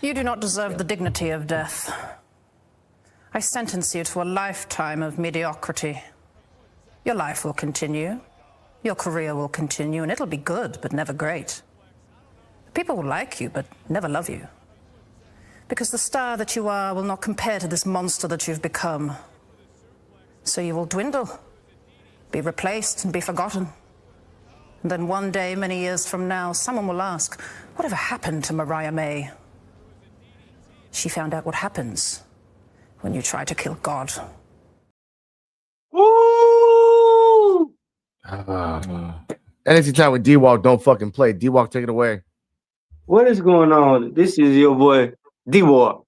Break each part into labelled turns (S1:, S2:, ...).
S1: You do not deserve the dignity of death. I sentence you to a lifetime of mediocrity. Your life will continue. Your career will continue, and it'll be good, but never great. People will like you, but never love you. Because the star that you are will not compare to this monster that you've become. So you will dwindle, be replaced, and be forgotten. And then one day, many years from now, someone will ask, whatever happened to Mariah May? She found out what happens when you try to kill God.
S2: Woo! NXT time with D-Walk. Don't fucking play. D-Walk, take it away.
S3: What is going on? This is your boy D-Walk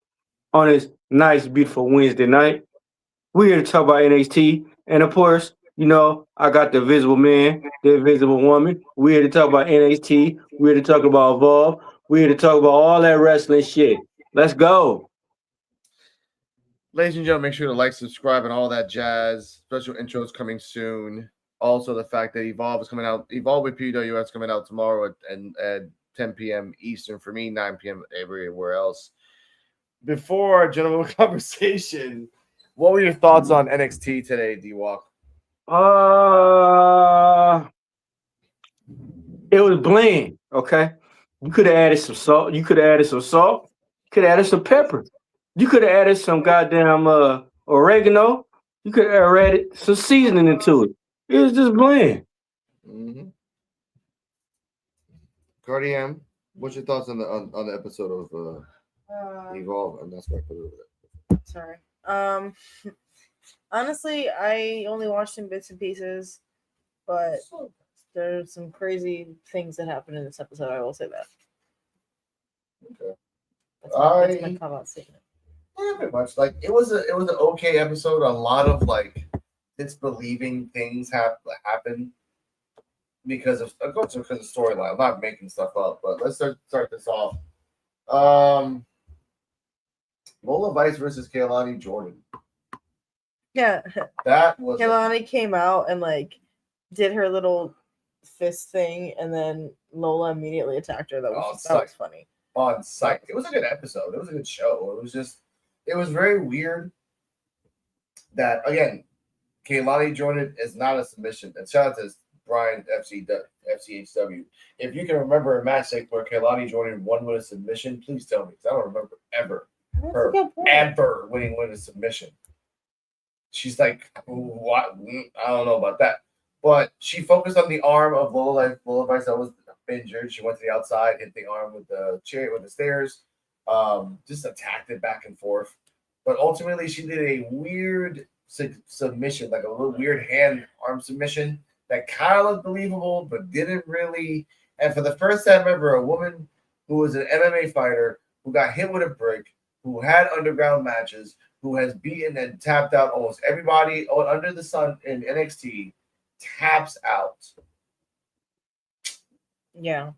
S3: on this nice, beautiful Wednesday night. We're here to talk about NXT. And of course, you know, I got the visible man, the invisible woman. We're here to talk about NXT. We're here to talk about Evolve. We're here to talk about all that wrestling shit. Let's go.
S2: Ladies and gentlemen, make sure to like, subscribe, and all that jazz. Special intros coming soon. Also, the fact that Evolve is coming out. Evolve with P.U.W.F is coming out tomorrow at 10 p.m. Eastern for me, 9 p.m. everywhere else. Before our general conversation, what were your thoughts on NXT today, D-Walk?
S3: It was bland, okay? You could have added some salt. You could have added some salt. You could have added some pepper. You could have added some goddamn oregano. You could have added some seasoning into it. It was just bland.
S2: Mm-hmm. Cardi, what's your thoughts on the episode of Evolve? And that's why I put it over there.
S4: Sorry. Honestly, I only watched in bits and pieces, but there's some crazy things that happened in this episode. I will say that.
S2: Okay.
S4: That's my call out statement.
S2: Yeah, pretty much. Like it was an okay episode. A lot of like disbelieving things happen because of storyline. I'm not making stuff up, but let's start this off. Lola Vice versus Kaylani Jordan.
S4: Yeah,
S2: that was.
S4: Kaylani came out and like did her little fist thing, and then Lola immediately attacked her. That was funny.
S2: On site, it was a good episode. It was a good show. It was very weird that again, Kaylani Jordan is not a submission. And shout out to Brian FCHW. If you can remember a match like where Kaylani Jordan won with a submission, please tell me. I don't remember ever winning with a submission. She's like, what? I don't know about that. But she focused on the arm of Lola Vice that was injured. She went to the outside, hit the arm with the stairs, just attacked it back and forth. But ultimately, she did a weird submission, like a little weird arm submission that kind of looked believable, but didn't really. And for the first time ever, a woman who was an MMA fighter who got hit with a brick, who had underground matches, who has beaten and tapped out almost everybody under the sun in NXT, taps out.
S4: Yeah.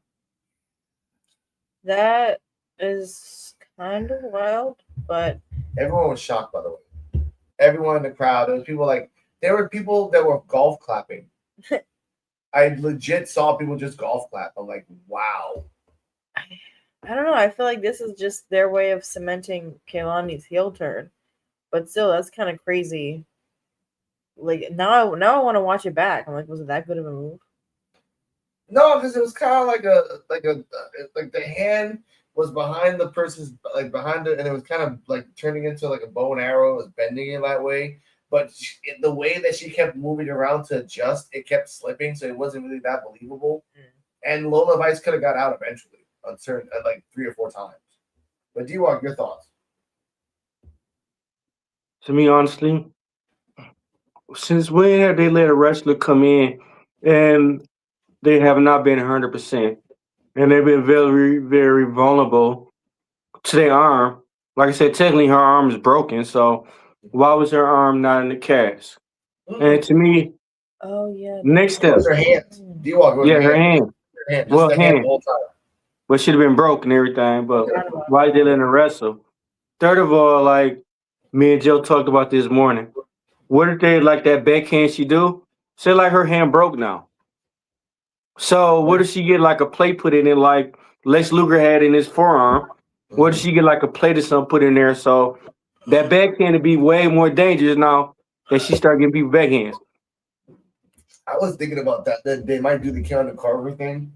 S4: That is kind of wild, but
S2: everyone was shocked, by the way. Everyone in the crowd. There were people that were golf clapping. I legit saw people just golf clap. I'm like, wow.
S4: I don't know. I feel like this is just their way of cementing Kaylani's heel turn. But still, that's kind of crazy. Like now I want to watch it back. I'm like, was it that good of a move?
S2: No, because it was kind of like the hand was behind the person's behind it, and it was kind of like turning into like a bow and arrow. It was bending it that way, but the way that she kept moving around to adjust, it kept slipping, so it wasn't really that believable. And Lola Vice could have got out eventually on certain like 3 or 4 times. But D-Walk, your thoughts?
S3: To me, honestly, since when have they let a wrestler come in and they have not been 100%, and they've been very, very vulnerable to their arm? Like I said, technically her arm is broken, so why was her arm not in the cast? And to me, next step,
S2: her hands. D-Walk,
S3: her hand.
S2: Well, hand the whole time.
S3: But should have been broke and everything. But why they letting her wrestle? Third of all, like me and Joe talked about this morning, what if they like that backhand she do? Say like her hand broke now. So what if she get like a plate put in it like Lex Luger had in his forearm, What if she get like a plate or something put in there so that backhand would be way more dangerous now that she start getting people backhands?
S2: I was thinking about that they might do the Karen Carver thing,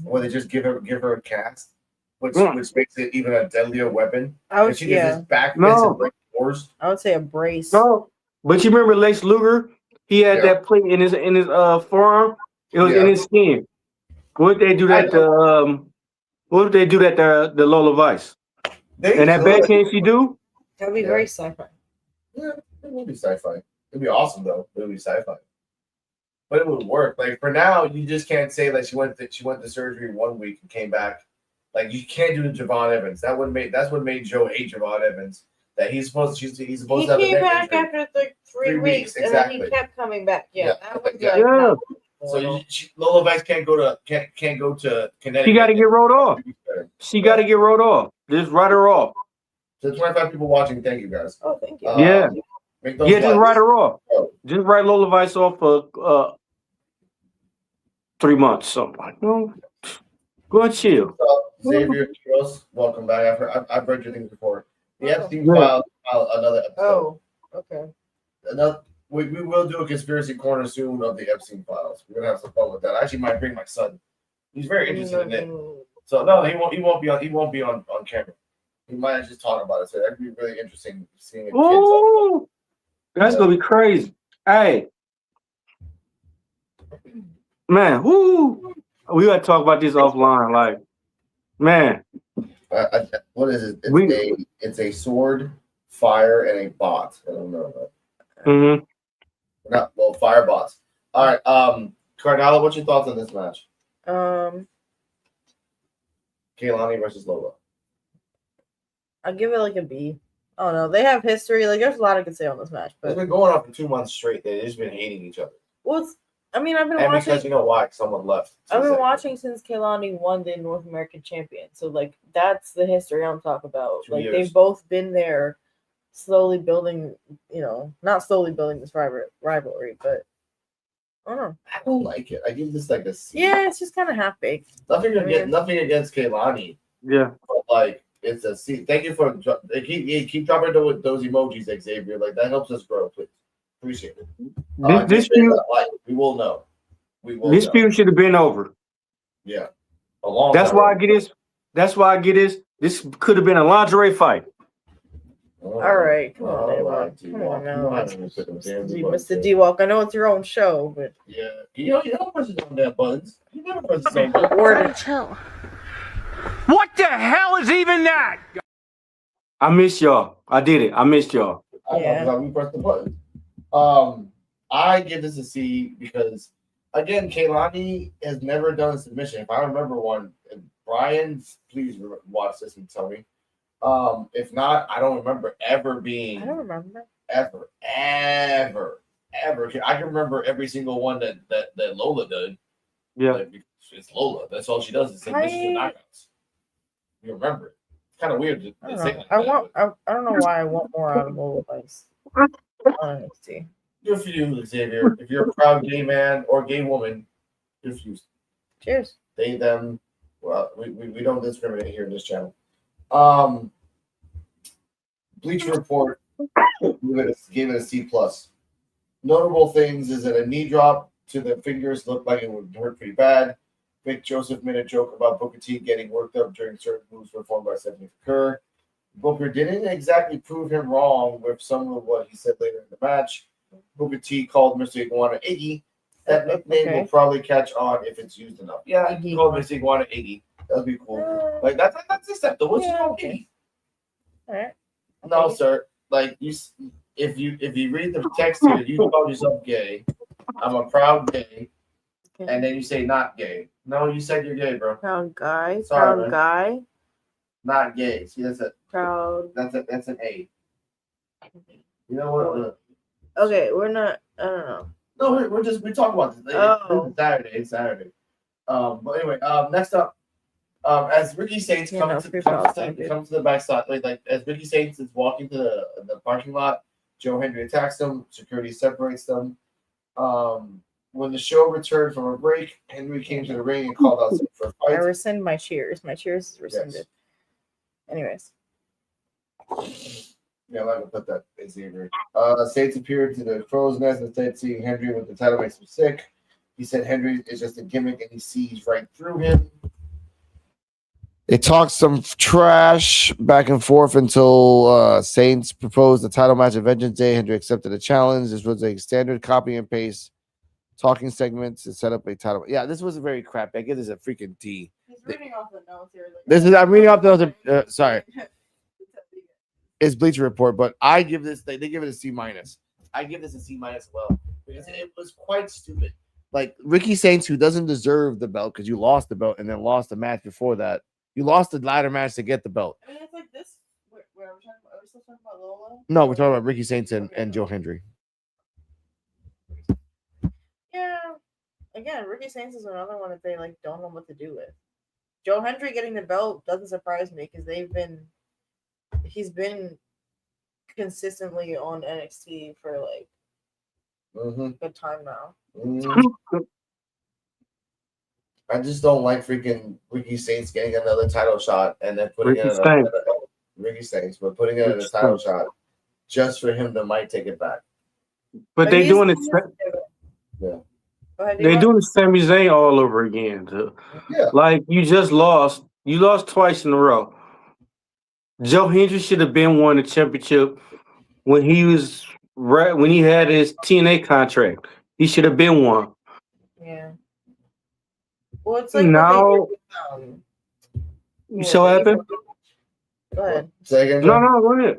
S2: where they just give her a cast, which makes it even a deadlier weapon.
S4: I
S2: If she gets this back fist
S3: No.
S2: and break doors.
S4: would say a brace.
S3: No, but you remember Lex Luger? He had that plate in his forearm. It was in his skin. What if they do that to what if they do that to the Lola Vice? And that backhand she do?
S4: That would be very sci-fi.
S2: Yeah, it would be sci-fi. It'd be awesome though. It would be sci-fi. But it would work. Like for now, you just can't say that she went to surgery 1 week and came back. Like you can't do the Javon Evans. That's what made Joe hate Javon Evans. That he's supposed to have a
S4: He came back
S2: injury.
S4: after like 3 weeks, and
S2: exactly.
S4: then he kept coming back. Yeah, that was
S2: Yeah.
S4: like
S3: Yeah.
S2: So Lola Vice can't go to Connecticut.
S3: She got to get rolled off. She got to get rolled off. Just write her off.
S2: So 25 people watching. Thank you guys.
S4: Oh, thank you.
S3: Yeah.
S2: Make those
S3: Yeah, just
S2: likes.
S3: write her off. Just write Lola Vice off for 3 months. So no, go and chill.
S2: Xavier Quiroz, welcome back. I've read your things before. The Epstein file another episode.
S4: Oh, okay.
S2: We will do a conspiracy corner soon of the Epstein files. We're gonna have some fun with that. I actually might bring my son. He's very interested in it. So no, he won't be on camera. He might have just talk about it. So that'd be really interesting seeing it.
S3: Ooh, that's gonna be crazy. Hey, man, whoo, we gotta talk about this offline. Like, man,
S2: what is it? It's a sword, fire, and a bot. I don't know.
S3: Mm-hmm.
S2: Not well, fire bots. All right, Cardala, what's your thoughts on this match? Kaylani versus Lola.
S4: I'll give it like a B. I don't know. They have history. Like, there's a lot I could say on this match, but
S2: It's been going on for 2 months straight. They've just been hating each other.
S4: well, I've been
S2: And
S4: watching.
S2: because you know why? Someone left.
S4: I've been watching since Kaylani won the North American champion. So like that's the history I'm talking about.
S2: 2
S4: Like
S2: years.
S4: they've both been there, slowly building. Not slowly building this rivalry, but I don't know.
S2: I don't like it. I give this like a C.
S4: Yeah, it's just kind of half baked.
S2: Nothing against Kaylani.
S3: Yeah.
S2: But like it's a C. Thank you for keep dropping those emojis, Xavier. Like that helps us grow, please. Appreciate it.
S3: This feud,
S2: we will know.
S3: This feud should have been over.
S2: Yeah.
S3: That's why I get this. That's why I get this. This could have been a lingerie fight.
S4: All right, come on, everyone. Come on now, Mr. D-Walk. I know it's your own show, but
S2: yeah, you don't press on that buttons. You never press the same button.
S5: Chill.
S6: What the hell is even that?
S3: I miss y'all. I did it. I missed y'all.
S2: I we pressed the button. I give this a C because again, Kaylani has never done a submission. If I remember one, Brian, please watch this and tell me. If not, I don't remember ever being.
S4: I don't remember
S2: ever. I can remember every single one that Lola did.
S3: Yeah,
S2: like, it's Lola. That's all she does is submissions and knockouts. You remember it? It's kind of weird to say like that.
S4: I don't know why I want more out of Lola Vice on NXT.
S2: Good for you, Xavier. If you're a proud gay man or gay woman, good for you.
S4: Cheers.
S2: They, them. Well, we don't discriminate here in this channel. Bleacher Report gave it a C+. Notable things is that a knee drop to the fingers looked like it would hurt pretty bad. Vic Joseph made a joke about Booker T getting worked up during certain moves performed by Stephanie Kerr. Booker didn't exactly prove him wrong with some of what he said later in the match. Booker T called Mr. Iguana Iggy. That nickname will probably catch on if it's used enough. Yeah, he called Mr. Iguana Iggy. That'd be cool. Like that's acceptable. What's wrong with Iggy?
S4: All right.
S2: No, sir. Like if you read the text here, you call yourself gay. I'm a proud gay, and then you say not gay. No, you said you're gay, bro.
S4: Proud guy.
S2: Sorry,
S4: proud
S2: man.
S4: guy.
S2: Not gay. See, that's a
S4: Proud.
S2: That's an A. You know what?
S4: Okay, we're not. I don't know.
S2: No, we talk about this.
S4: Oh.
S2: It's Saturday. But anyway, next up, as Ricky Saints comes to the backside, like as Ricky Saints is walking to the parking lot, Joe Hendry attacks them. Security separates them. When the show returned from a break, Henry came to the ring and called out for a fight.
S4: I rescind my cheers. My cheers is rescinded. Anyways.
S2: Yeah, I'm not gonna put that in Xavier. Saints appeared to the Crow's Nest and said seeing Henry with the title makes him sick. He said Henry is just a gimmick and he sees right through him. They talked some trash back and forth until Saints proposed the title match at Vengeance Day. Henry accepted the challenge. This was a standard copy and paste talking segments to set up a title. Yeah, this was a very crap. I give this a freaking D.
S4: He's reading off the notes here.
S2: I'm reading off the notes. Sorry. It's Bleacher Report, but I give this. They give it a C minus. I give this a C minus as well because it was quite stupid. Like Ricky Saints, who doesn't deserve the belt because you lost the belt and then lost the match before that. You lost the ladder match to get the belt.
S4: I mean, it's like this. Where are we talking about? Are we still talking about Lola?
S2: No, we're talking about Ricky Saints and Joe Hendry.
S4: Yeah. Again, Ricky Saints is another one that they like don't know what to do with. Joe Hendry getting the belt doesn't surprise me because he's been consistently on NXT for like a good time now.
S2: I just don't like freaking Ricky Saints getting another title shot and then putting
S3: Ricky
S2: in
S3: Saints.
S2: Ricky Saints, but putting in a title shot just for him to might take it back.
S3: But they doing it.
S2: Yeah.
S3: They doing Sami Zayn all over again. Too.
S2: Yeah.
S3: Like you just lost. You lost twice in a row. Joe Hendry should have been won the championship when he had his TNA contract. He should have been one.
S4: Yeah. Well, it's like
S3: now. So happened.
S4: Go ahead.
S2: Say again,
S3: No, go ahead.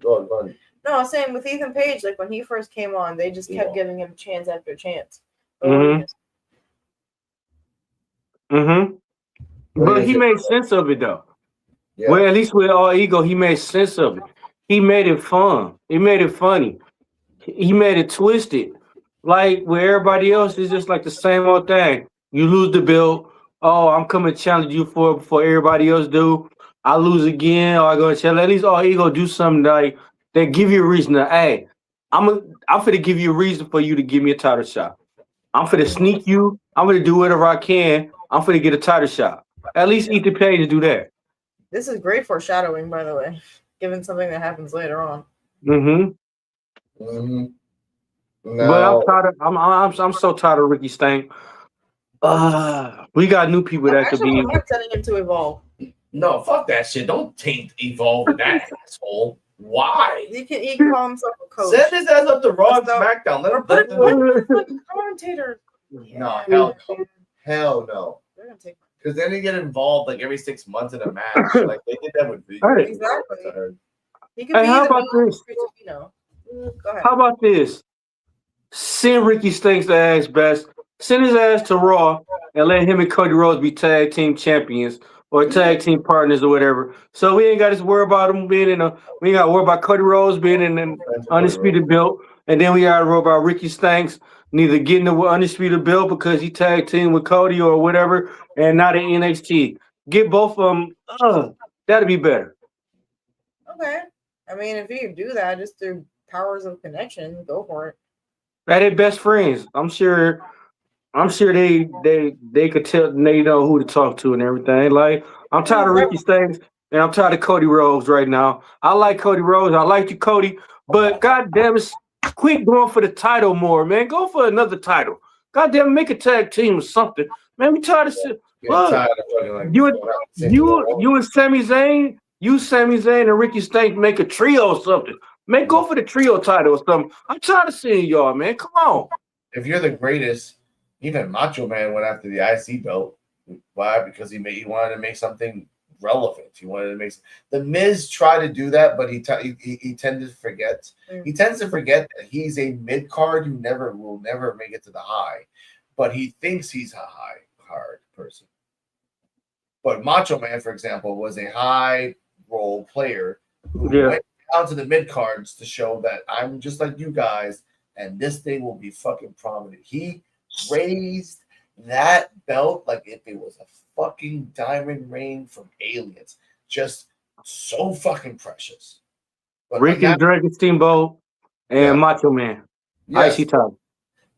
S2: Go ahead.
S4: No, I was saying with Ethan Page, like when he first came on, they just kept giving him chance after chance.
S3: But he made sense of it though. Yeah. Well, at least with All Ego, he made sense of it. He made it fun. He made it funny. He made it twisted. Like where everybody else is just like the same old thing. You lose the belt. Oh, I'm coming to challenge you before everybody else do. I lose again. Or I go to challenge. At least All Ego do something like that give you a reason to, hey, I'm finna give you a reason for you to give me a title shot. I'm finna sneak you. I'm finna do whatever I can. I'm finna get a title shot. At least Ethan Page do that.
S4: This is great foreshadowing, by the way, given something that happens later on.
S2: No.
S3: But I'm tired of, I'm so tired of Ricky Stank. We got new people that could be.
S4: I'm not telling him to evolve.
S2: No, fuck that shit. Don't taint Evolve with that asshole. Why?
S4: He can call himself a coach.
S2: Send his ass up to Raw and SmackDown. Let
S4: him commentator.
S2: No, hell no.
S4: They're gonna take.
S2: Because then they get involved like every 6 months in a match. Like they did that with Rico.
S3: Right.
S4: Exactly. He could
S3: Hey,
S4: be
S3: how about this?
S4: Go ahead.
S3: How about this? Send Ricky Stanks' ass best. Send his ass to Raw and let him and Cody Rhodes be tag team champions or tag team partners or whatever. So we ain't got to worry about him being we ain't got to worry about Cody Rhodes being in an undisputed belt. And then we got to worry about Ricky Stanks neither getting the undisputed belt because he tag team with Cody or whatever and not in NXT. Get both of them. That'd be better.
S4: Okay. I mean, if you do that just through powers of connection, go for it.
S3: They're best friends. I'm sure they could tell they know who to talk to and everything. Like I'm tired of Ricky Stanks and I'm tired of Cody Rhodes right now. I like Cody Rhodes. I like you, Cody, but goddamn it, quit going for the title more, man. Go for another title. Goddamn, make a tag team or something, man. We tired of shit. Look, you and Sami Zayn, Sami Zayn and Ricky Stanks make a trio or something. Go for the trio title or something. I'm tired of seeing y'all, man. Come on.
S2: If you're the greatest, even Macho Man went after the IC belt. Why? Because he wanted to make something relevant. He wanted to make the Miz try to do that, but he tended to forget. He tends to forget that he's a mid card who will never make it to the high, but he thinks he's a high card person. But Macho Man, for example, was a high role player who went down to the mid cards to show that I'm just like you guys, and this thing will be fucking prominent. He raised that belt like if it was a fucking diamond ring from aliens. Just so fucking precious. But
S3: Ricky Dragon Steamboat and Macho Man.
S2: Yes.
S3: IC title.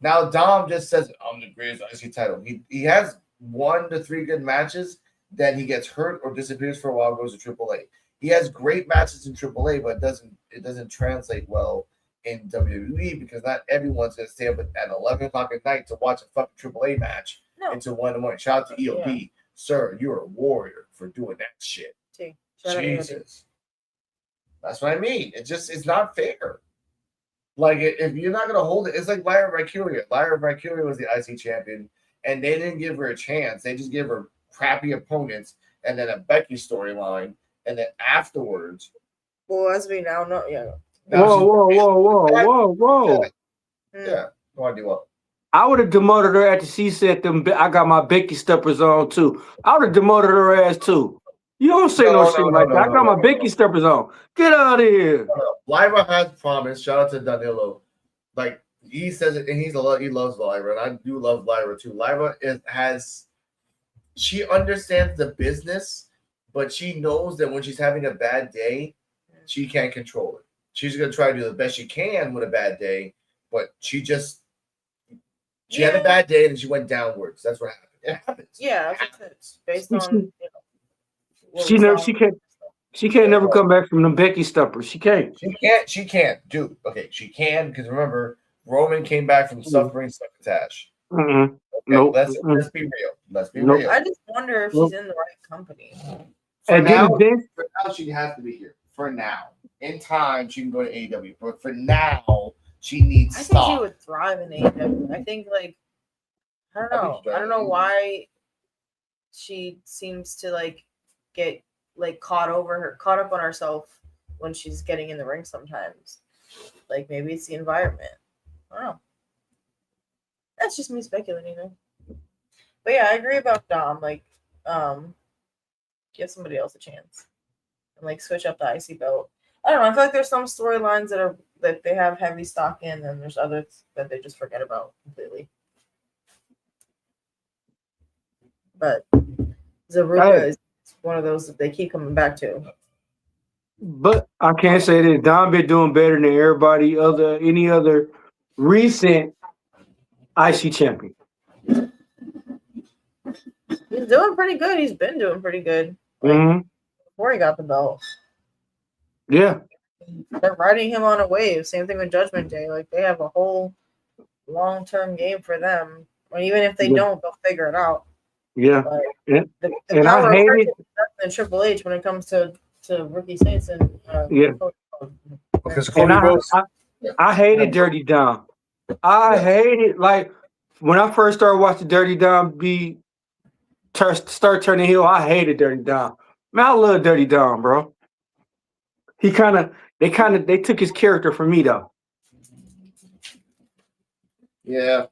S2: Now Dom just says I'm the greatest IC title. He has 1 to 3 good matches. then he gets hurt or disappears for a while, goes to AAA. He has great matches in AAA, but it doesn't translate well in WWE because not everyone's gonna stay up at 11 o'clock at night to watch a fucking AAA match until 1 in the morning. Shout out to EOB, sir. You're a warrior for doing that shit. Jesus, that's what I mean. It's not fair. Like if you're not gonna hold it, it's like Lyra Valkyria. Lyra Valkyria was the IC champion, and they didn't give her a chance. They just gave her crappy opponents and then a Becky storyline, and then afterwards.
S4: Well, as we now know,
S3: Whoa.
S2: Yeah. Go on, do what?
S3: I would have demoted her after she said them. I got my Becky steppers on too. I would have demoted her ass too. You don't say no shit like that. I got my Becky steppers on. Get out of here.
S2: Lyra has promised. Shout out to Danilo. Like he says it, and he loves Lyra, and I do love Lyra too. Lyra she understands the business, but she knows that when she's having a bad day, she can't control it. She's gonna try to do the best she can with a bad day, but she had a bad day and she went downwards. That's what happened. It happens.
S4: Yeah,
S2: it happens.
S4: Based on
S3: she can't never come back from the Becky steppers. She can't.
S2: She can't, dude. Okay, she can because remember Roman came back from suffering succotash.
S3: Mm-hmm.
S2: Okay,
S3: nope.
S2: Let's be real. Let's be real.
S4: I just wonder if she's in the right company.
S2: For now, she has to be here. For now. In time, she can go to AEW. But for now, she needs
S4: I think she would thrive in AEW. I think, like, I don't know why she seems to, like, get, like, caught up on herself when she's getting in the ring sometimes. Like, maybe it's the environment. I don't know. That's just me speculating, though. But yeah, I agree about Dom. Like, give somebody else a chance. And, like, switch up the IC belt. I don't know. I feel like there's some storylines that they have heavy stock in, and there's others that they just forget about completely. But Zaruka is one of those that they keep coming back to.
S3: But I can't say that Dom been doing better than any other recent IC champion.
S4: He's doing pretty good. He's been doing pretty good. Like, before he got the belt.
S3: Yeah.
S4: They're riding him on a wave. Same thing with Judgment Day. Like, they have a whole long-term game for them. Or even if they don't, they'll figure it out.
S3: Yeah.
S4: The
S3: and
S4: power
S3: I hate it.
S4: And Triple H when it comes to Ricky Saints and
S2: because
S3: I hated Dirty Dom. I hated, like, when I first started watching Dirty Dom start turning heel, I hated Dirty Dom. Man, I love Dirty Dom, bro. They took his character from me though.
S2: Yeah.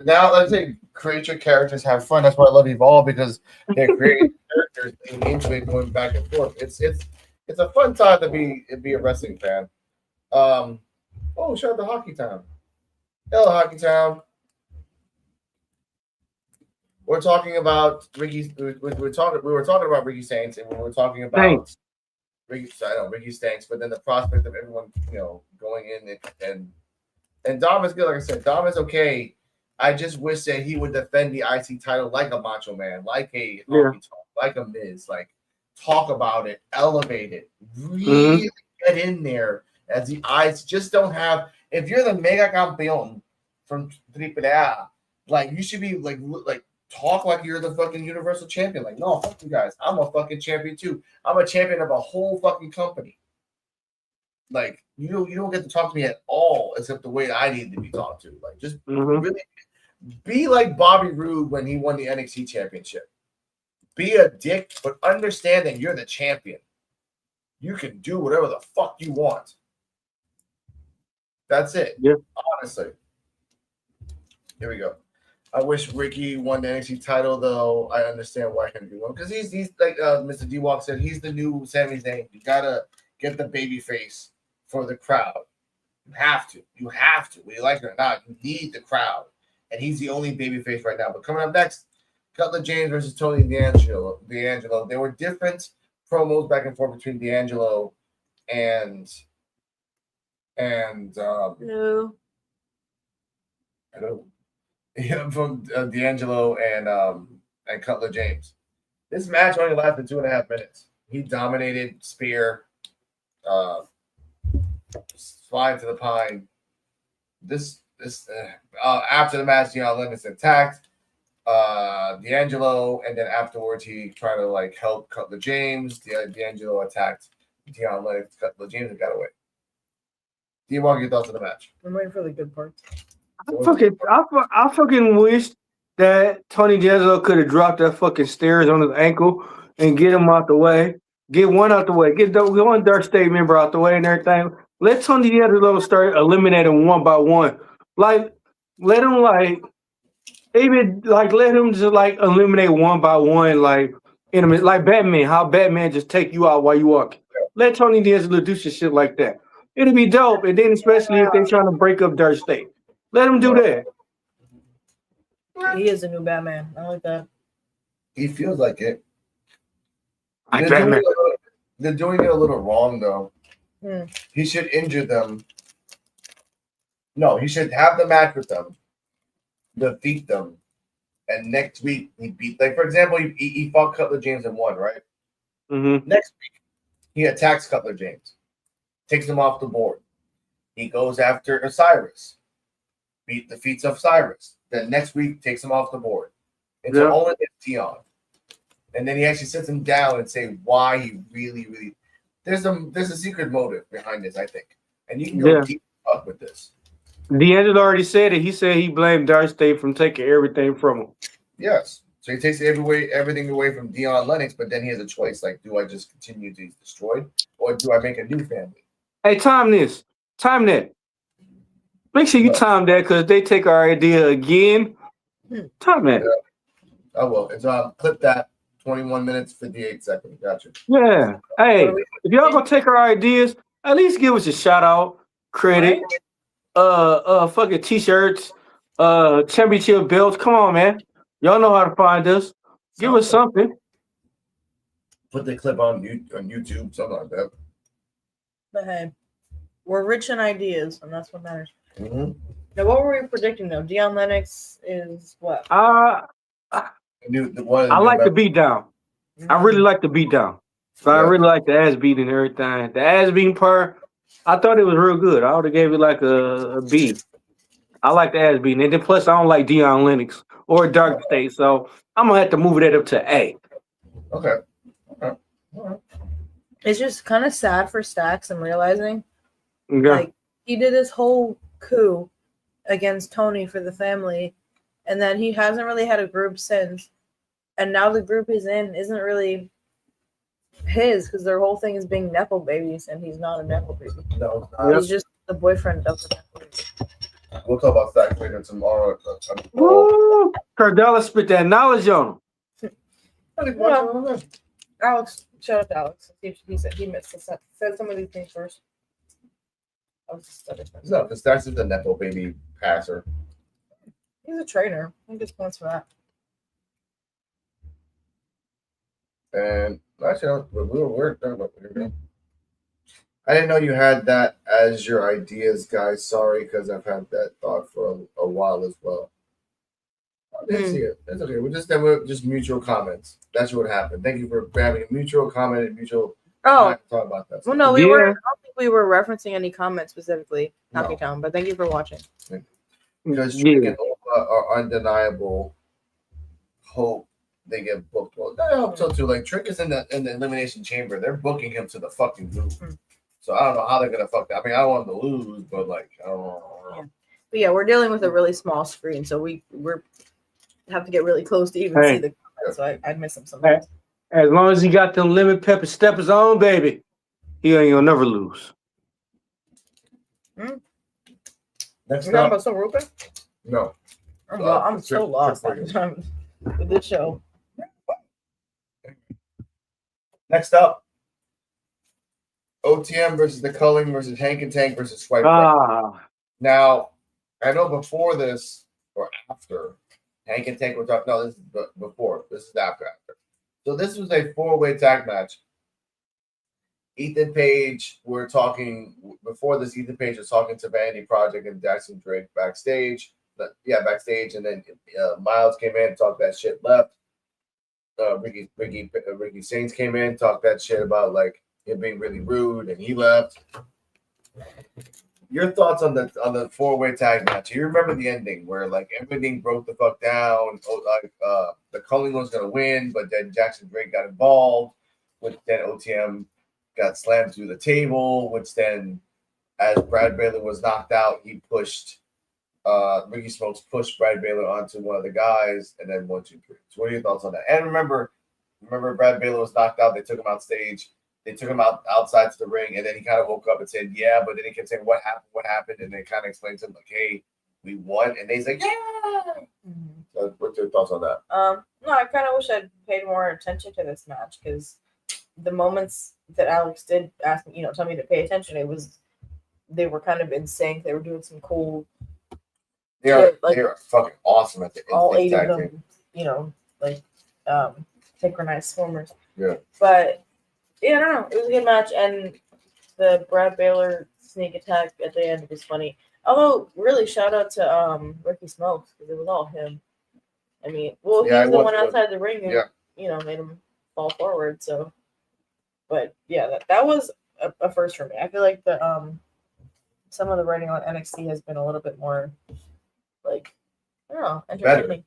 S2: Now let's say create your characters, have fun. That's why I love Evolve because they're creating characters into it, going back and forth. It's a fun time to be a wrestling fan. Shout out to Hockey Town. Hello, Hockey Town. We're talking about Ricky. We were talking about Ricky Saints, and we were talking about Ricky Stanks. But then the prospect of everyone, going in and Dom is good. Like I said, Dom is okay. I just wish that he would defend the IC title like a Macho Man, like a Honky Tonk, like a Miz, like talk about it, elevate it, really get in there as the eyes just don't have. If you're the Mega Campeon from AAA, like you should be like talk like you're the fucking Universal Champion. Like, no, fuck you guys. I'm a fucking champion too. I'm a champion of a whole fucking company. Like, you don't get to talk to me at all except the way I need to be talked to. Like, just really be like Bobby Roode when he won the NXT championship. Be a dick, but understand that you're the champion. You can do whatever the fuck you want. That's it.
S3: Yeah.
S2: Honestly. Here we go. I wish Ricky won the NXT title, though. I understand why Henry won. Because he's like Mr. D-Walk said, he's the new Sami Zayn. You got to get the baby face for the crowd. You have to. Whether you like it or not, you need the crowd. And he's the only baby face right now. But coming up next, Cutler James versus Tony D'Angelo. There were different promos back and forth between D'Angelo and
S4: no.
S2: Hello. Yeah, from D'Angelo and Cutler James. This match only lasted 2.5 minutes. He dominated spear, flying to the pine. After the match, Lennox attacked D'Angelo, and then afterwards he tried to like help Cutler James. D'Angelo attacked Deion Lennox, Cutler James, and got away. D-Walk, your thoughts on the match?
S4: I'm waiting for the good parts.
S3: I fucking wish that Tony D'Angelo could have dropped that fucking stairs on his ankle and get him out the way. Get one out the way. Get one Dark State member out the way and everything. Let Tony D'Angelo start eliminating one by one. Like, let him let him just like eliminate one by one, like Batman. How Batman just take you out while you walk. Let Tony D'Angelo do some shit like that. It'll be dope. And then especially if they're trying to break up Dark State. Let him do that.
S4: He is a new Batman. I like that.
S2: He feels like it.
S3: Like
S2: They're doing it a little wrong, though.
S4: Hmm.
S2: He should injure them. No, he should have the match with them, defeat them, and next week he beat. Like, for example, he fought Cutler James and won, right?
S3: Mm-hmm.
S2: Next week, he attacks Cutler James, takes him off the board. He goes after Osiris, defeats Osiris. Then next week, takes him off the board. Until only gets Deion. And then he actually sits him down and say why he really there's a secret motive behind this, I think. And you can go deep up with this.
S3: D'Angelo already said it. He said he blamed Dark State from taking everything from him.
S2: Yes. So he takes everything away from Deion Lennox, but then he has a choice. Like, do I just continue to be destroyed, or do I make a new family?
S3: Hey, time this. Time that. Make sure you time that because they take our idea again. Time that.
S2: Yeah. I will. It's clip that. 21 minutes, 58 seconds. Gotcha.
S3: Yeah. Hey, if y'all gonna take our ideas, at least give us a shout out, credit, fucking t-shirts, championship belts. Come on, man. Y'all know how to find us. Give us something.
S2: Put the clip on YouTube, something like that.
S4: But hey, we're rich in ideas, and that's what matters.
S2: Mm-hmm.
S4: Now, what were we predicting though? Deion Lennox is what?
S3: I like the beat down. I really like the beat down. So I really like the ass beat and everything. The ass beating part, I thought it was real good. I would have gave it like a B. I like the ass beating. And then plus I don't like Deion Lennox or Dark State. So I'm gonna have to move that up to A.
S2: Okay. All right.
S4: It's just kind of sad for Stacks. I'm realizing.
S3: Yeah.
S4: Like he did this whole coup against Tony for the family, and then he hasn't really had a group since. And now the group he's in isn't really his because their whole thing is being Nepo babies, and he's not a Nepo baby.
S2: No,
S4: he's just the boyfriend of the Nepo baby.
S2: We'll talk about Stacks later tomorrow.
S3: Woo! Cardella spit that knowledge on him.
S4: Well, Alex, shout out to Alex. He said he missed the set. Said some of these things first.
S2: No, because Stacks is the Nepo baby passer.
S4: He's a trainer. He gets points for that.
S2: And actually, we're talking about it. I didn't know you had that as your ideas, guys. Sorry, because I've had that thought for a while as well. I didn't see it. That's okay. We're just mutual comments. That's what happened. Thank you for having a mutual comment and mutual. Talk about that.
S4: Well, no, we were. I don't think we were referencing any comments specifically. Happy Town, but thank you for watching.
S2: Because Trick and Opa are undeniable. Hope they get booked. Well, I hope so too. Like Trick is in the elimination chamber. They're booking him to the fucking moon. So I don't know how they're gonna fuck that. I mean, I don't want them to lose, but like I don't know.
S4: Yeah. But yeah, we're dealing with a really small screen, so we're have to get really close to even see the comments. So I miss them sometimes.
S3: As long as he got them lemon pepper steppers on, baby, he ain't gonna never lose.
S2: Next
S4: up, about So Ruben?
S2: No.
S4: I'm so lost with this show.
S2: Next up, OTM versus the Culling versus Hank and Tank versus Swipe. Now, I know before this or after, Hank and Tank were talking. No, this is before. This is after. So this was a 4-way tag match. Ethan Page, we're talking before this. Ethan Page was talking to Vanity Project and Jackson Drake backstage. Backstage, and then Miles came in and talked that shit. Left. Ricky Saints came in, talked that shit about like him being really rude, and he left. Your thoughts on the 4-way tag match? You remember the ending where like everything broke the fuck down. Like the Culling was gonna win, but then Jackson Drake got involved, which then OTM got slammed through the table, which then as Brad Baylor was knocked out, he pushed Ricky Smokes pushed Brad Baylor onto one of the guys, and then 1, 2, 3. So what are your thoughts on that? And remember Brad Baylor was knocked out. They took him out stage. They took him outside to the ring, and then he kind of woke up and said, "Yeah," but then he kept saying, "What happened? What happened?" And they kind of explained to him like, "Hey, we won," and he's like, "Yeah."
S4: Mhm.
S2: So what's your thoughts on that?
S4: No, I kind of wish I'd paid more attention to this match because the moments that Alex did ask me, tell me to pay attention, they were kind of in sync. They were doing some cool.
S2: They are fucking awesome at the
S4: all 8 of
S2: tag
S4: them,
S2: team.
S4: synchronized swimmers.
S2: Yeah.
S4: But yeah, I don't know. It was a good match, and the Brad Baylor sneak attack at the end was funny. Although, really, shout out to Ricky Smokes because it was all him. I mean, he was the one outside the ring who, made him fall forward. So, but yeah, that was a first for me. I feel like the some of the writing on NXT has been a little bit more like, I don't know, entertaining.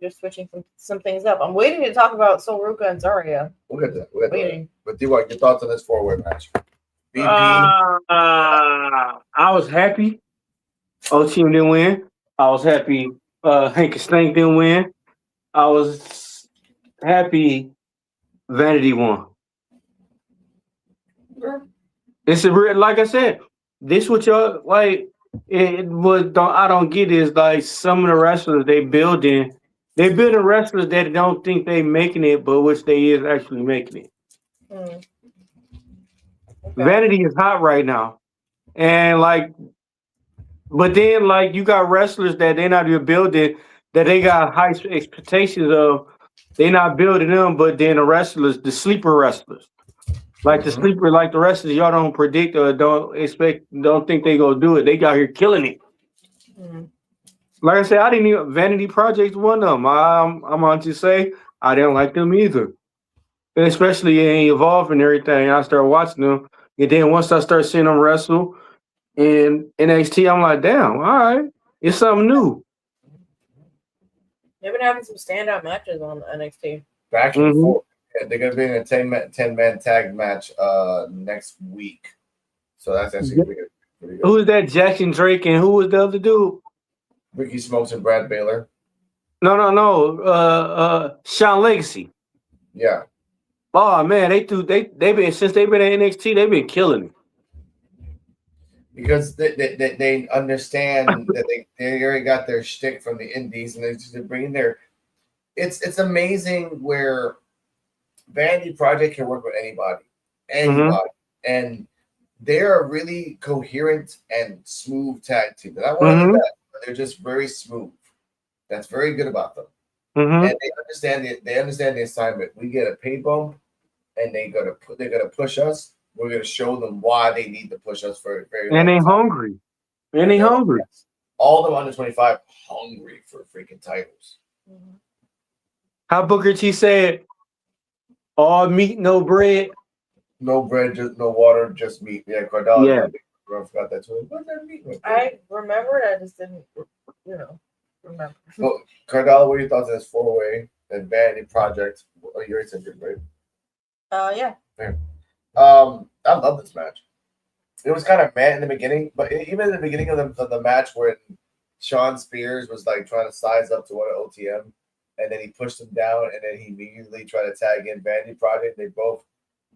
S4: Just switching some things up. I'm waiting to talk about Sol Ruka and Zarya.
S2: We'll get that. Waiting. But D-White, your thoughts on this 4-way match?
S3: I was happy. O-Team didn't win. I was happy Hank and Stank didn't win. I was happy Vanity won.
S4: Yeah.
S3: It's a real, like I said, this what y'all like. I don't get is like some of the wrestlers they building wrestlers that don't think they making it, but which they is actually making it.
S4: Okay.
S3: Vanity is hot right now, and but then you got wrestlers that they're not even building, that they got high expectations of. They're not building them, but then the sleeper wrestlers. Like the sleeper, like the wrestlers, y'all don't predict or don't think they gonna do it. They got here killing it.
S4: Mm-hmm.
S3: Like I said, I didn't even Vanity Project's one of them. I'm on to say I didn't like them either. And especially in Evolve and everything. I started watching them. And then once I started seeing them wrestle in NXT, I'm like, damn, all right. It's something new.
S4: They've been having some standout matches on NXT.
S2: Back and forth. Yeah, they're gonna be in a 10-man tag match next week. So that's actually pretty good.
S3: Who is that? Jackson Drake, and who was the other dude?
S2: Ricky Smokes and Brad Baylor.
S3: No. Sean Legacy.
S2: Yeah.
S3: Oh man, they've been since they've been at NXT, they've been killing it.
S2: Because they understand that they already got their shtick from the indies, and they're bringing their. It's amazing where Vanity Project can work with anybody, and they're a really coherent and smooth tag team. They're not one of the best, but they're just very smooth. That's very good about them, and they understand it. They understand the assignment. We get a pay bump, and they're gonna push us. We're gonna show them why they need to push us for a very long time.
S3: And they hungry.
S2: All them under 25 hungry for freaking titles.
S4: Mm-hmm.
S3: How Booker T said, all meat, no bread.
S2: No bread, just no water, just meat. Yeah, Cardell. Yeah. I forgot that too. What's that meat?
S4: I remembered, I just didn't, remember.
S2: Well, Cardell, what are your thoughts on this 4-way and Vanity Project? Oh, you already said good, right?
S4: Yeah.
S2: I love this match. It was kind of mad in the beginning, but even in the beginning of the match when Sean Spears was like trying to size up to one of OTM, and then he pushed him down, and then he immediately tried to tag in Vanity Project. They both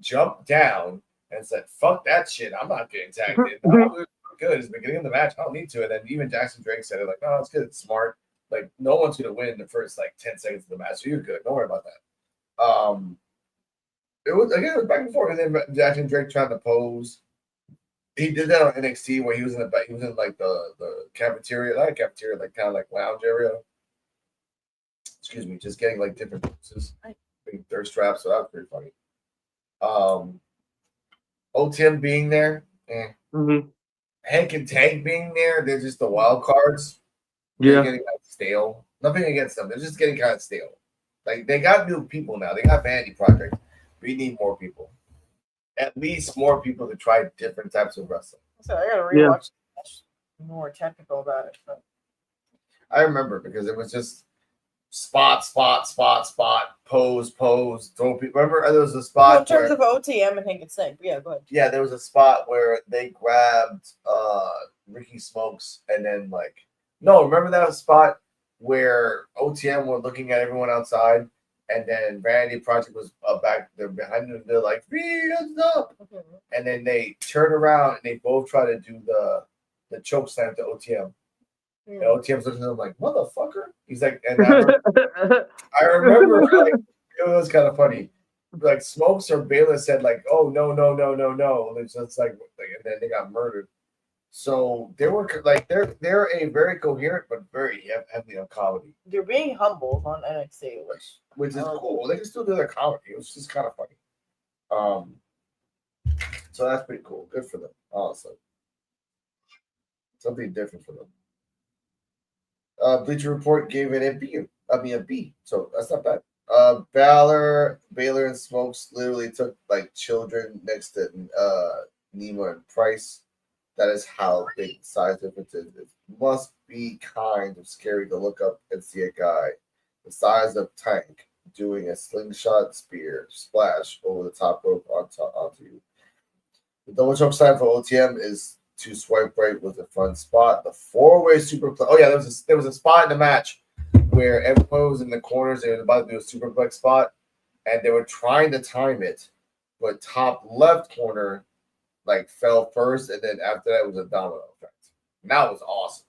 S2: jumped down and said, "Fuck that shit! I'm not getting tagged in." No, good. It's the beginning of the match. I don't need to. And then even Jackson Drake said it like, "No, it's good. It's smart. Like no one's gonna win in the first 10 seconds of the match, so you're good. Don't worry about that." It was back and forth, and then Jackson Drake trying to pose. He did that on NXT where he was in the cafeteria, not a cafeteria, like kind of like lounge area. Excuse me, just getting different poses, thirst traps. So that was pretty funny. OTM being there, Hank and Tank being there, they're just the wild cards.
S3: Yeah,
S2: they're getting stale. Nothing against them, they're just getting kind of stale. Like they got new people now. They got Vanity Project. We need more people. At least more people to try different types of wrestling.
S4: So I gotta
S3: Yeah.
S4: rewatch more technical about it. But
S2: I remember because it was just spot, pose, throw people. Remember there was a spot
S4: well, in terms
S2: where,
S4: of OTM and Hank and Snake. Yeah, go ahead.
S2: yeah, there was a spot where they grabbed Ricky Smokes and then like no, remember that spot where OTM were looking at everyone outside and then Vanity Project was back there behind them. They're like, hands up. And then they turn around and they both try to do the choke slam to OTM. And OTM's looking at him like, motherfucker. He's like, and I remember like it was kind of funny. Like Smokes or Baylor said, like, oh no. It's just like and then they got murdered. So they were like they're a very coherent but very heavily on comedy.
S4: They're being humble on NXT,
S2: Which is cool. They can still do their comedy. It was just kind of funny. So that's pretty cool. Good for them, honestly. Something different for them. Bleacher Report gave it a B. So that's not bad. Baylor, and Smokes literally took like children next to Nima and Price. That is how big the size difference is. It must be kind of scary to look up and see a guy the size of Tank doing a slingshot spear splash over the top rope onto you. The double choke slam for OTM is to swipe right with a front spot. The 4-way superplex. Oh yeah, there was a spot in the match where everyone was in the corners. They were about to do a superplex spot, and they were trying to time it, but top left corner like fell first, and then after that was a domino effect. And that was awesome.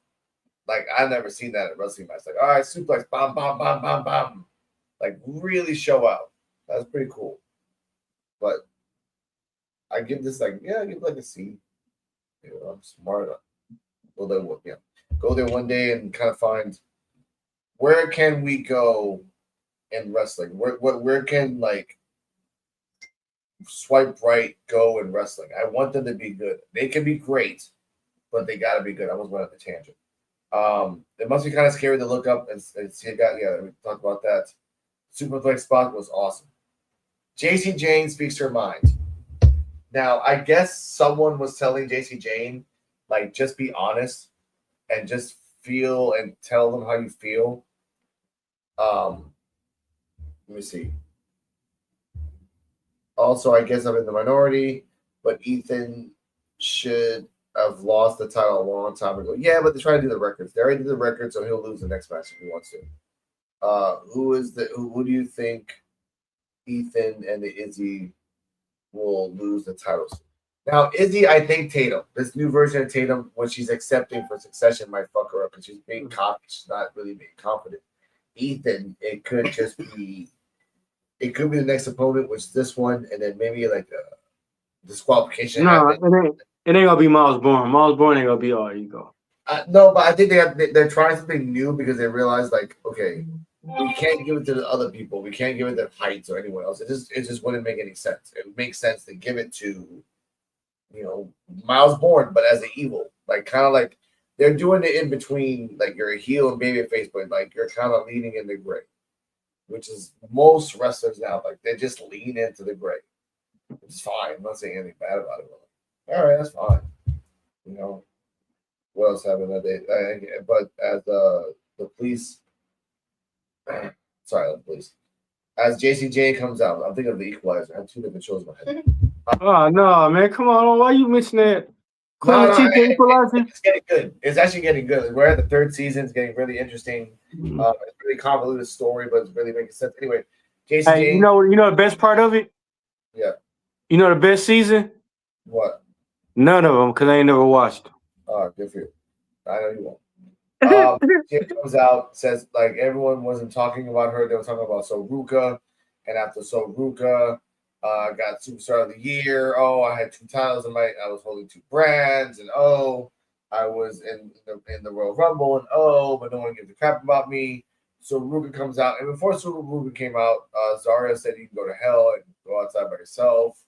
S2: Like I've never seen that at wrestling match. Like all right, suplex, bam, bam, bam, bam, bam. Like really show out. That's pretty cool. But I give this like I give it like a C. You know, I'm smart. Go there one day and kind of find where can we go in wrestling. Where can like swipe right go in wrestling? I want them to be good. They can be great, but they got to be good. I almost went on the tangent. It must be kind of scary to look up and see a guy. Yeah, we talked about that. Superplex spot was awesome. JC Jane speaks her mind. Now, I guess someone was telling JC Jane, like, just be honest and just feel and tell them how you feel. Let me see. Also, I guess I'm in the minority, but Ethan should have lost the title a long time ago. Yeah, but they're trying to do the records. They already did the record, so he'll lose the next match if he wants to. Who do you think Ethan and the Izzy will lose the titles? Now, Izzy, I think Tatum, this new version of Tatum, when she's accepting for Succession, might fuck her up because she's being cocky. She's not really being confident. Ethan, it could be the next opponent, which is this one, and then maybe like a disqualification.
S3: No, it ain't gonna be Miles Bourne. Miles Bourne ain't gonna be all ego.
S2: No, but I think they're trying something new because they realize like, okay, we can't give it to the other people. We can't give it to Heights or anyone else. It just wouldn't make any sense. It would make sense to give it to, Miles Bourne, but as an evil, like kind of like they're doing it in between, like you're a heel and babyface, but like you're kind of leaning in the gray, which is most wrestlers now. Like they just lean into the gray, which is fine. I'm not saying anything bad about it. All right, that's fine. What else happened that day? But as the police, sorry, the police. As JCJ comes out, I'm thinking of the Equalizer. I have two different shows in my head.
S3: Oh no, man! Come on, why you mention that?
S2: It's getting good. It's actually getting good. We're at the third season. It's getting really interesting. It's really convoluted story, but it's really making sense. Anyway, JCJ.
S3: Hey, you know the best part of it?
S2: Yeah.
S3: You know the best season?
S2: What?
S3: None of them, because I ain't never watched.
S2: Oh, good for you. I know you won't. She comes out, says like everyone wasn't talking about her. They were talking about Soruka, and after Soruka, got Superstar of the Year. Oh, I had 2 titles in I was holding 2 brands, and I was in the Royal Rumble, and but no one gives a crap about me. So Ruka comes out, and before Ruka came out, Zarya said you can go to hell and go outside by yourself.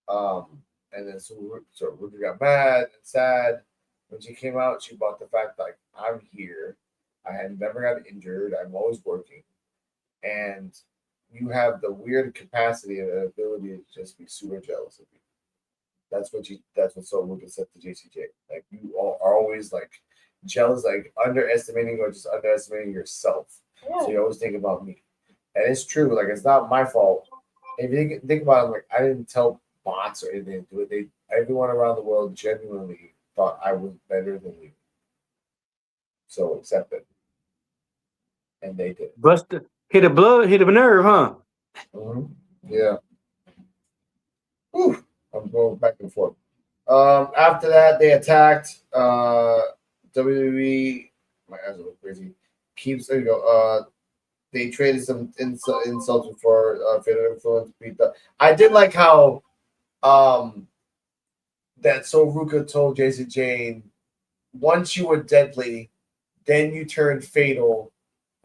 S2: And then so Ruka got mad and sad. When she came out, she brought the fact like I'm here. I had never got injured. I'm always working. and you have the weird capacity and ability to just be super jealous of you. That's what So Ruka said to JCJ. Like you are always like jealous, like underestimating or just underestimating yourself. So you always think about me. And it's true, like it's not my fault. If you think about it, like I didn't tell bots or anything to do it. Everyone around the world genuinely thought I was better than you. So accept it. And they did.
S3: Hit a nerve, huh?
S2: Mm-hmm. Yeah. Whew. I'm going back and forth. After that, they attacked. WWE, my eyes are crazy. There you go. They traded some insults before Fatal Influence beat the. I did like how that So Ruka told Jason Jane, once you were deadly, then you turned fatal,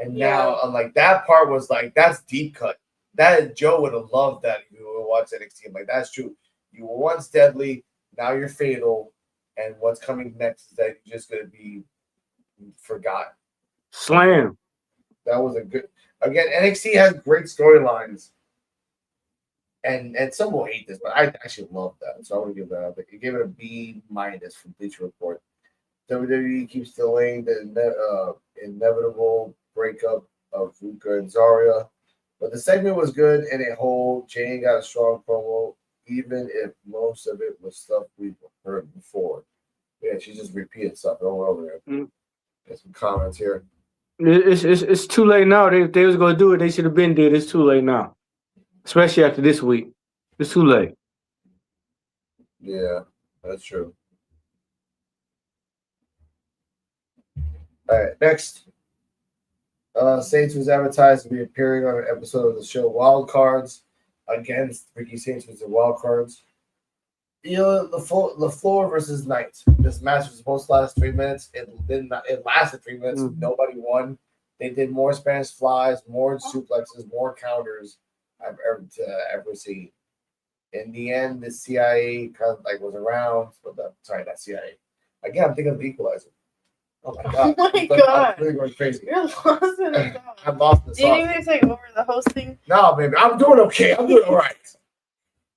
S2: and now I'm like that part was like that's deep cut. That Joe would have loved that if you would watch NXT. I'm like that's true. You were once deadly, now you're fatal, and what's coming next is that you're just gonna be forgotten.
S3: Slam.
S2: That was a good. Again, NXT has great storylines, and some will hate this, but I actually love that, so I want to give that up. You gave it a B- from Bleacher Report. WWE keeps delaying the inevitable breakup of Ruka and Zarya, but the segment was good in a whole. Jane got a strong promo, even if most of it was stuff we've heard before. Yeah, she just repeated stuff over and over again. Get some comments here.
S3: It's too late now. They was gonna do it. They should have been did. It's too late now, especially after this week. It's too late.
S2: Yeah, that's true. All right, next. Saints was advertised to be appearing on an episode of the show Wild Cards against Ricky Saints was the Wild Cards. The floor versus Knight. This match was supposed to last 3 minutes. It lasted 3 minutes.
S3: Mm-hmm.
S2: Nobody won. They did more Spanish flies, more suplexes, more counters I've ever seen. In the end, the CIA kind of like was around. Sorry, not CIA. Again, I'm thinking of the Equalizer. Oh my god!
S4: Oh my god!
S2: I'm really going crazy.
S4: You're lost in the sauce.
S2: I'm lost in the
S4: Do you
S2: sauce.
S4: need me to take over the hosting?
S2: No, baby, I'm doing okay. I'm doing all right.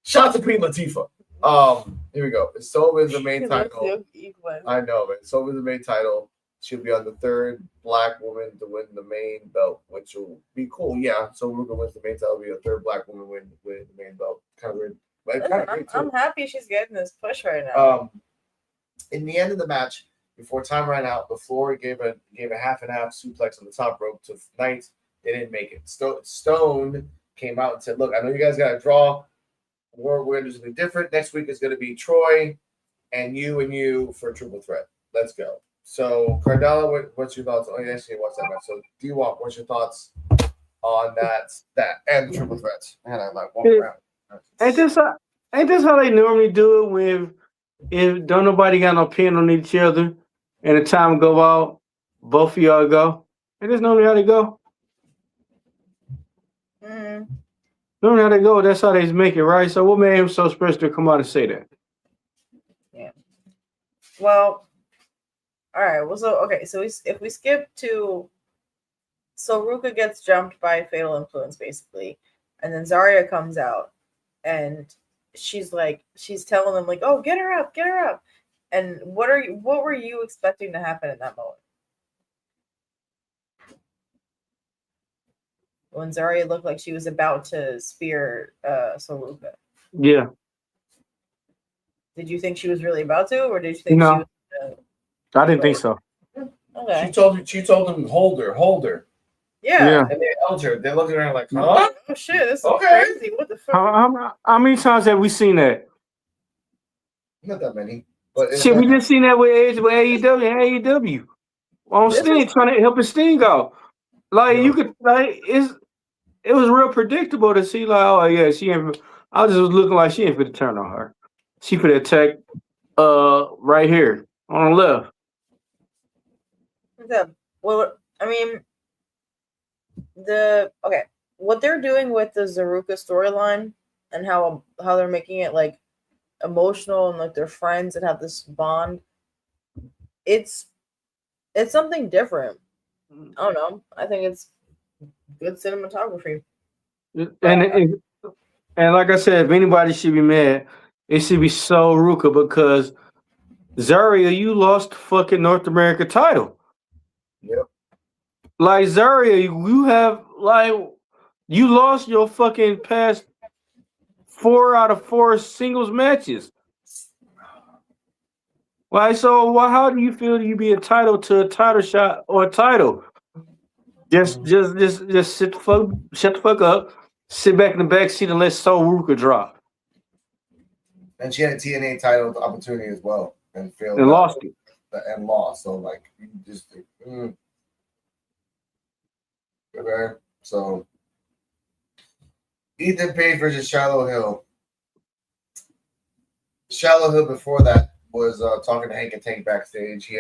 S2: Shout out to Queen Latifah. Here we go. Sova is the main title. I know, man. Sova is the main title. She'll be on the third black woman to win the main belt, which will be cool. Yeah, so Ruka wins the main title. Will be a third black woman win the main belt. Kind of weird, but kind of great too.
S4: I'm happy she's getting this push right now.
S2: In the end of the match, before time ran out, the floor gave a half and half suplex on the top rope to Knight. They didn't make it. Stone came out and said, "Look, I know you guys got to draw. We're going to do something different. Next week is going to be Troy and you for a triple threat. Let's go." So, Cardella, what's your thoughts? Oh, you actually watched that match. So, D-Walk, what's your thoughts on that and the triple threats? And I like walk around.
S3: Ain't this how they normally do it if don't nobody got no pin on each other and the time go out, both of y'all go? Ain't this normally how they go? Normally how they go, that's how they make it, right? So what made him so special to come out and say that?
S4: Yeah. Well, all right. Well, so if we skip to, so Ruka gets jumped by Fatal Influence basically, and then Zarya comes out, and she's telling them like, "Oh, get her up." And what were you expecting to happen in that moment? When Zarya looked like she was about to spear Ruka.
S3: Yeah.
S2: Did you think she was really about to, or did you think
S3: No.
S2: she was?
S3: I didn't think so.
S2: Okay.
S5: She told him, hold her.
S2: Yeah.
S5: And they held her. They looked at her like, huh?
S2: Oh shit! This is
S5: Okay.
S2: crazy. What the fuck?
S3: How many times have we seen that?
S5: Not that many. But
S3: Shit, we just seen that with AEW. On Sting, trying to help his Sting out. Like, you could, like, it was real predictable to see, like, oh, yeah, she ain't, I just was looking like she ain't fit to turn on her. She could attack right here on the left.
S2: Okay. Well, I mean, what they're doing with the Zaruka storyline and how they're making it like emotional and like they're friends and have this bond. It's something different. I don't know. I think
S4: Good cinematography.
S3: And like I said, if anybody should be mad, it should be so Ruka because Zaria, you lost the fucking North America title.
S2: Yep.
S3: Like Zaria, you have like you lost your fucking past 4 out of 4 singles matches. Like, so how do you feel you be entitled to a title shot or a title? Just shut the fuck up, sit back in the back seat and let Sol Ruka drop.
S2: And she had a TNA title opportunity as well and failed
S3: And
S2: that,
S3: lost it.
S2: and lost. So like you just okay. So Ethan Page versus Shallow Hill. Shallow Hill before that was talking to Hank and Tank backstage. He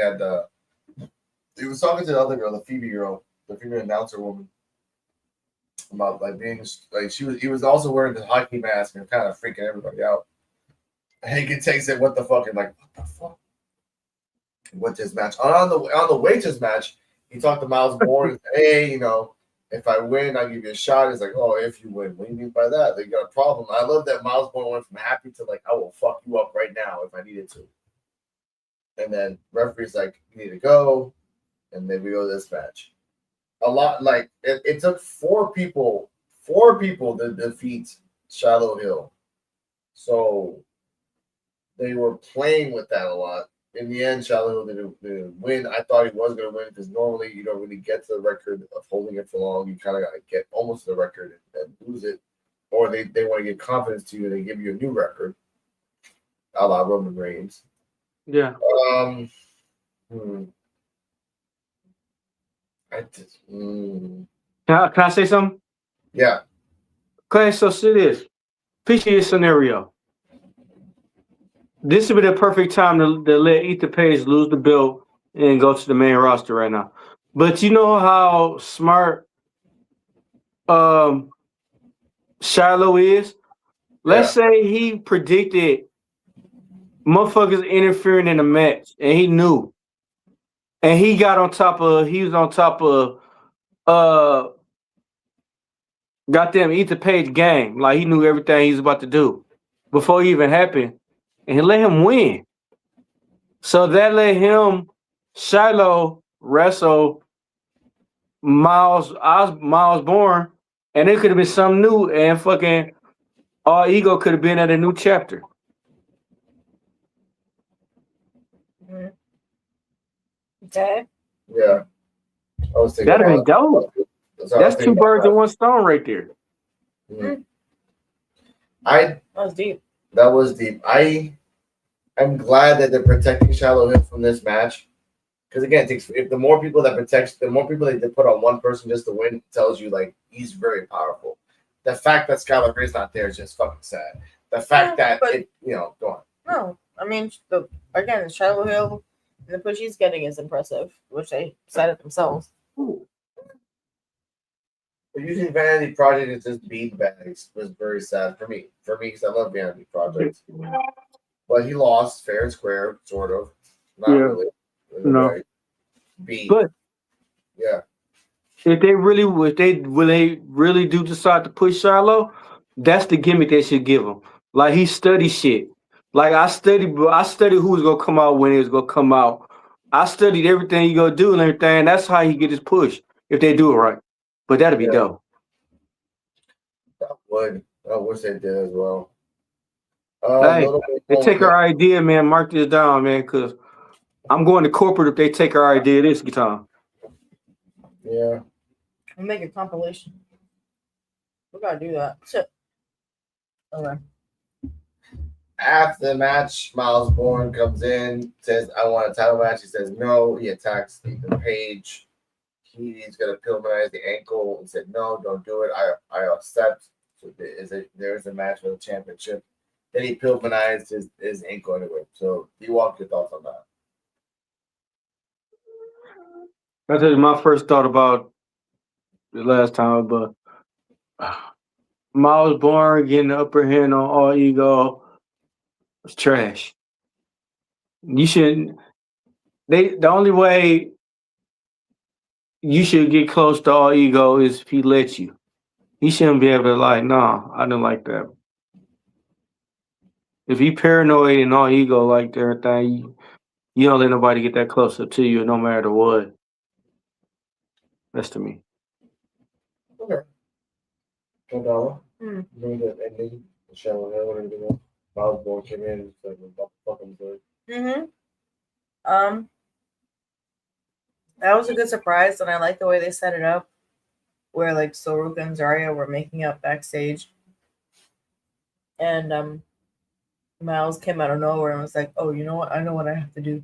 S2: was talking to the other girl, the Phoebe girl, the female announcer woman, about like being like he was also wearing the hockey mask and kind of freaking everybody out. Hank and Tank said, "What the fuck?" And like, what the fuck? Went to his match. On the way to his match, he talked to Miles Bourne. Hey, if I win, I'll give you a shot. He's like, oh, if you win. What do you mean by that? They got a problem. I love that Miles Bourne went from happy to like, I will fuck you up right now if I needed to. And then referee's like, you need to go. And then we go to this match. A lot like it took 4 people to defeat Shallow Hill. So they were playing with that a lot. In the end, Shallow Hill didn't win. I thought he was going to win because normally you don't really get to the record of holding it for long. You kind of got to get almost to the record and lose it. Or they want to give confidence to you and they give you a new record, a la Roman Reigns.
S3: Yeah. Can I say something?
S2: Yeah.
S3: Okay, so see this. Picture this scenario. This would be the perfect time to let Ethan Page lose the belt and go to the main roster right now. But you know how smart Shiloh is? Let's say he predicted motherfuckers interfering in the match and he knew. And he was on top of goddamn Ethan Page game. Like he knew everything he was about to do before it even happened. And he let him win. So that let him, Shiloh, wrestle Miles Bourne, and it could have been something new, and fucking All Ego could have been at a new chapter.
S4: Okay.
S2: Yeah. I was thinking
S3: That'd have been dope. That's 2 birds in 1 stone right there.
S4: That was deep.
S2: That was deep. I'm glad that they're protecting Shallow Hill from this match. Because again, if the more people they put on one person just to win, tells you like he's very powerful. The fact that Skylar Gray's not there is just fucking sad. The fact that go on.
S4: No, I mean again, Shallow Hill and the push he's getting is impressive, which they said it themselves.
S2: But using Vanity Project as just beanbags was very sad for me. For me, because I love Vanity Project. But he lost fair and square, sort of. Not really.
S3: No.
S2: B.
S3: But
S2: yeah.
S3: If they really do decide to push Shiloh, that's the gimmick they should give him. Like he studied shit. Like I studied who was gonna come out when it was gonna come out. I studied everything he gonna do and everything. That's how he get his push if they do it right. But that'd be dope.
S2: That would. I wish they did as well.
S3: Hey, they take our idea, man. Mark this down, man, because I'm going to corporate if they take our idea this time.
S2: Yeah.
S4: We'll make a compilation. We gotta do that. Shit. Okay.
S2: After the match, Miles Bourne comes in, says, I want a title match. He says no. He attacks Ethan Page. He's going to Pillmanize the ankle and said, no, don't do it. I accept. So there's a match for the championship. Then he Pillmanized his ankle anyway. So, D-Walk, your thoughts on that?
S3: That's my first thought about the last time, but Miles Bourne getting the upper hand on All Ego was trash. You shouldn't. The only way you should get close to all ego is if he lets you. He shouldn't be able to like, no, I don't like that. If he paranoid and all ego like everything, you don't let nobody get that close up to you no matter what. That's to me.
S2: Okay. $1.
S4: Hmm.
S2: Remember that ending? The Sherill Hill and everything else? Miles Bourne came in and said, what the fuck I'm doing?
S4: That was a good surprise, and I like the way they set it up, where like Soroka and Zarya were making up backstage, and Miles came out of nowhere and was like, "Oh, you know what? I know what I have to do,"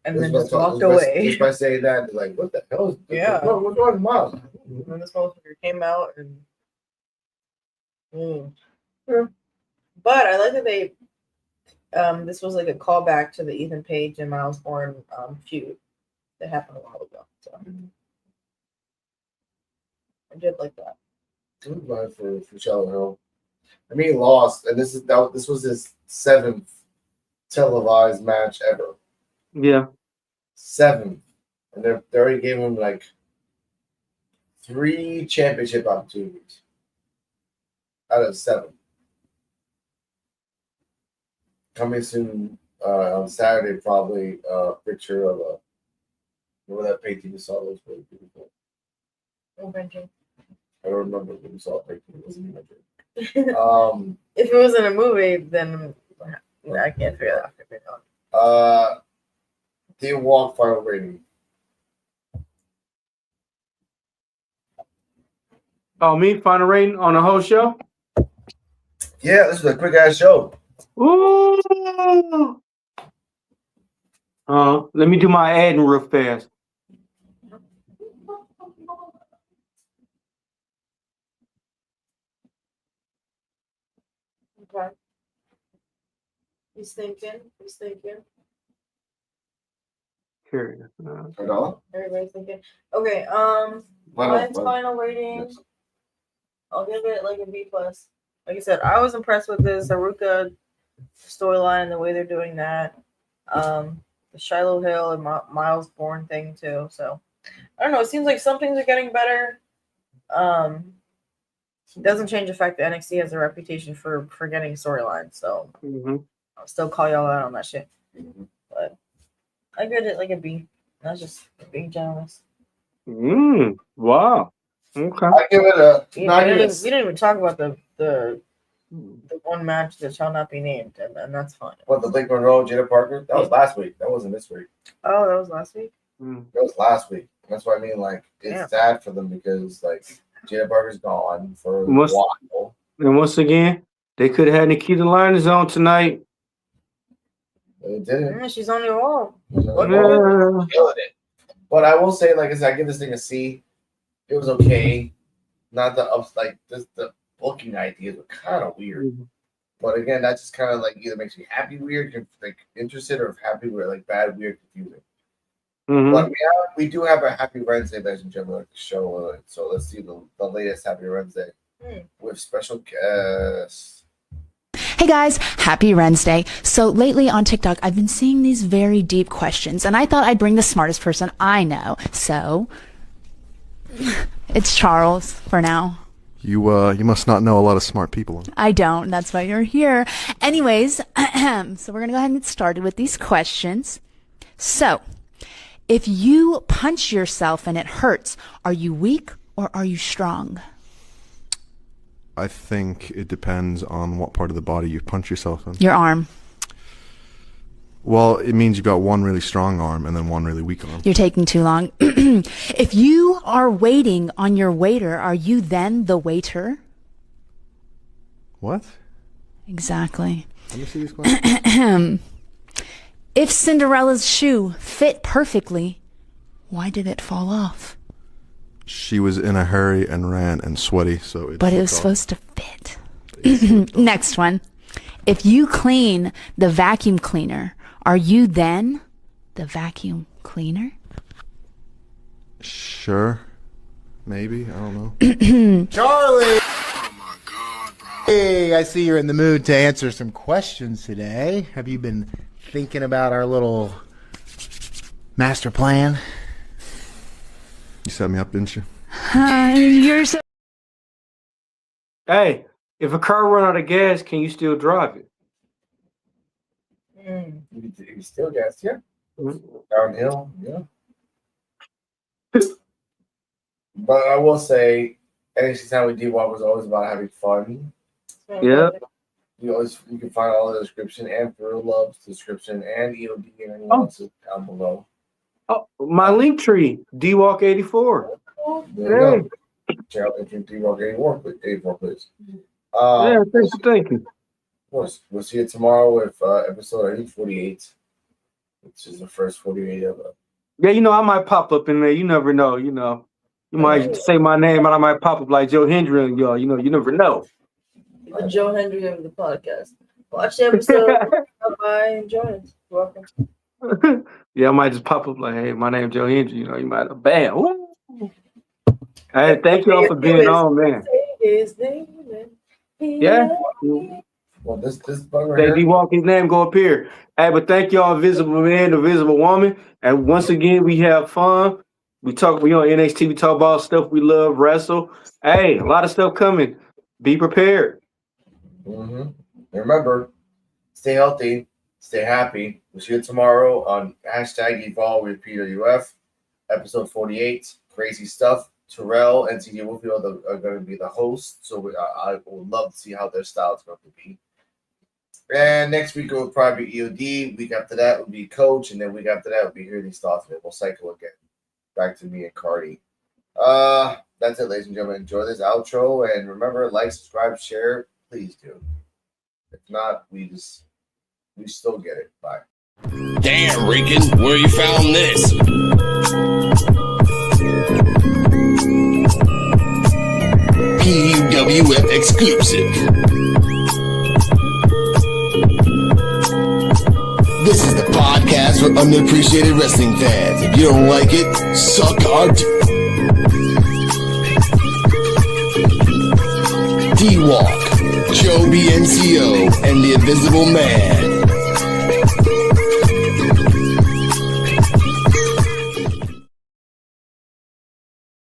S4: and then just walked away.
S2: Just by saying that, they're like, what the hell is
S4: Yeah.
S2: what's wrong with Miles?
S4: And then this motherfucker came out and.
S2: Yeah.
S4: But I like that they. This was like a callback to the Ethan Page and Miles Bourne feud that happened a while ago. So I did like that.
S2: I'm glad for Sherill Hill. I mean, he lost, and this was his 7th televised match ever.
S3: Yeah.
S2: 7th, and they already gave him like 3 championship opportunities out of 7. Coming soon on Saturday, probably a picture of a. Remember that painting you saw? That was really beautiful.
S4: Oh, Benji.
S2: I don't remember when you saw a painting. It wasn't my dream.
S4: If it was in a movie, then I can't figure that out.
S2: The walk final rating.
S3: Oh, me final rating on the whole show?
S2: Yeah, this was a quick ass show.
S3: Ooh. Let me do my adding real fast.
S4: Okay. He's thinking.
S3: Here.
S4: Everybody's thinking. Okay. Mine's final rating.
S2: Yes.
S4: I'll give it like a B plus. Like I said, I was impressed with the Saruka storyline and the way they're doing that. The Shiloh Hill and Miles Bourne thing too. So I don't know. It seems like some things are getting better. It doesn't change the fact that NXT has a reputation for forgetting storylines. So I'll still call y'all out on that shit. But I give it like a B. That's just being generous.
S3: Wow. Okay.
S2: I give it a.
S4: We didn't even talk about the one match that shall not be named, and that's fine.
S2: What, the Lake Monroe, Jada Parker? That was last week. That wasn't this week.
S4: Oh, that was last week?
S2: That was last week. That's what I mean. Like, it's sad for them because, like, Jada Parker's gone for a while.
S3: And once again, they could have had Nikita Lyons on tonight.
S2: They didn't.
S4: Yeah, she's on the wall.
S2: Killing it. But I will say, like I said, I give this thing a C. It was okay. Not the ups, like, the booking ideas were kind of weird. But again, that just kind of like either makes me happy, weird, like interested, or happy, weird, like bad, weird, confusing. But we do have a Happy Wednesday, ladies and gentlemen, show. So let's see the latest Happy Wednesday with special guests.
S7: Hey guys, happy Wednesday. So lately on TikTok, I've been seeing these very deep questions, and I thought I'd bring the smartest person I know. So it's Charles for now.
S8: You must not know a lot of smart people.
S7: I don't. That's why you're here. Anyways, so we're going to go ahead and get started with these questions. So, if you punch yourself and it hurts, are you weak or are you strong?
S8: I think it depends on what part of the body you punch yourself in.
S7: Your arm.
S8: Well, it means you've got one really strong arm and then one really weak arm.
S7: You're taking too long. If you are waiting on your waiter, are you then the waiter?
S8: What?
S7: Exactly.
S8: Let me see these questions.
S7: If Cinderella's shoe fit perfectly, why did it fall off?
S8: She was in a hurry and ran and sweaty, so it.
S7: But it was supposed to fit. Next one. If you clean the vacuum cleaner, are you then the vacuum cleaner?
S8: Sure. Maybe. I don't know.
S9: Charlie! Oh my God, bro. Hey, I see you're in the mood to answer some questions today. Have you been thinking about our little master plan?
S8: You set me up, didn't you?
S7: You're so.
S3: Hey, if a car run out of gas, can you still drive it?
S2: You still gas, yeah.
S3: Mhm.
S2: Downhill, yeah. But I will say, NXT Time with D-Walk was always about having fun.
S3: Yeah.
S2: You can find all the description and Thrill Love's description and EOD and anyone else's down below.
S3: Oh, my link tree, D-Walk 84.
S2: There you go. Check out the D-Walk 84, please.
S3: Yeah, thank you.
S2: Of course, we'll see you tomorrow with episode, I think, 48, which is the first 48 of it.
S3: Yeah, I might pop up in there. You never know, You might say my name and I might pop up like Joe Hendry and y'all. You never know.
S4: The Joe Hendry of the podcast. Watch the episode. Bye. Enjoy it. Welcome.
S3: Yeah, I might just pop up like, hey, my name's Joe Hendry. You might have bam. Woo. Hey, thank y'all for being on, man.
S4: His name.
S3: Yeah.
S2: Well, this bugger
S3: Say
S2: here.
S3: D-Walk, his name go up here. Hey, but thank y'all, Invisible Man, Invisible Woman. And once again, we have fun. We on NXT, we talk about stuff we love, wrestle. Hey, a lot of stuff coming. Be prepared.
S2: Mm-hmm. And remember, stay healthy, stay happy. We'll see you tomorrow on #Evolve with P.U.W.F. Episode 48. Crazy stuff. Terrell and TJ Woodfield are going to be the hosts. So I would love to see how their style is going to be. And next week it will probably be EOD. Week after that will be Coach. And then week after that will be Hear These Thoughts. And we'll cycle again. Back to me and Cardi. That's it, ladies and gentlemen. Enjoy this outro. And remember, like, subscribe, share. Please do. If not, we still get it. Bye.
S10: Damn, Rican, where you found this? P.U.W.F exclusive. This is the podcast for underappreciated wrestling fans. If you don't like it, suck our D-Walk, Joe BNCO, and the Invisible Man.